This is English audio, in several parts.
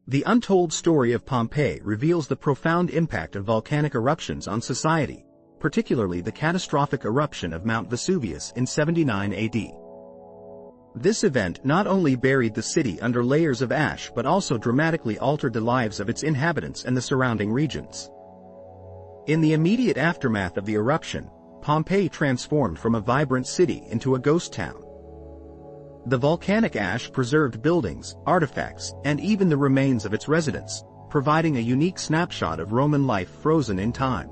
The untold story of Pompeii reveals the profound impact of volcanic eruptions on society, particularly the catastrophic eruption of Mount Vesuvius in 79 AD. This event not only buried the city under layers of ash but also dramatically altered the lives of its inhabitants and the surrounding regions. In the immediate aftermath of the eruption, Pompeii transformed from a vibrant city into a ghost town. The volcanic ash preserved buildings, artifacts, and even the remains of its residents, providing a unique snapshot of Roman life frozen in time.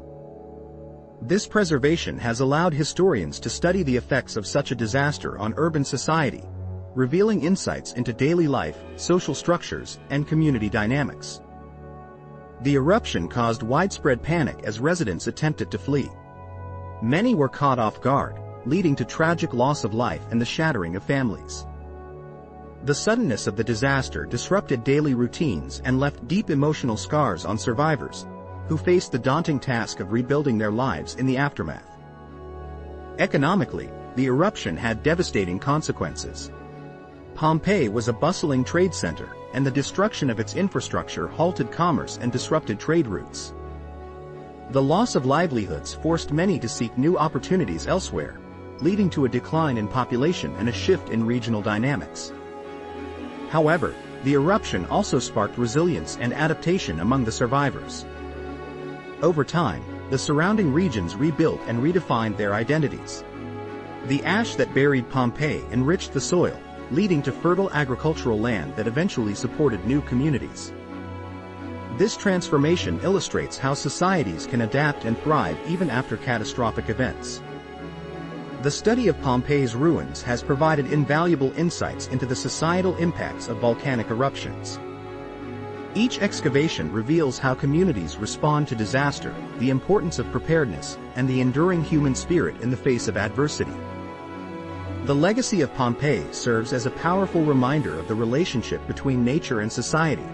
This preservation has allowed historians to study the effects of such a disaster on urban society, revealing insights into daily life, social structures, and community dynamics. The eruption caused widespread panic as residents attempted to flee. Many were caught off guard, leading to tragic loss of life and the shattering of families. The suddenness of the disaster disrupted daily routines and left deep emotional scars on survivors, who faced the daunting task of rebuilding their lives in the aftermath. Economically, the eruption had devastating consequences. Pompeii was a bustling trade center, and the destruction of its infrastructure halted commerce and disrupted trade routes. The loss of livelihoods forced many to seek new opportunities elsewhere, leading to a decline in population and a shift in regional dynamics. However, the eruption also sparked resilience and adaptation among the survivors. Over time, the surrounding regions rebuilt and redefined their identities. The ash that buried Pompeii enriched the soil, leading to fertile agricultural land that eventually supported new communities. This transformation illustrates how societies can adapt and thrive even after catastrophic events. The study of Pompeii's ruins has provided invaluable insights into the societal impacts of volcanic eruptions. Each excavation reveals how communities respond to disaster, the importance of preparedness, and the enduring human spirit in the face of adversity. The legacy of Pompeii serves as a powerful reminder of the relationship between nature and society,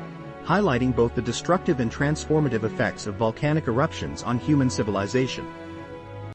highlighting both the destructive and transformative effects of volcanic eruptions on human civilization.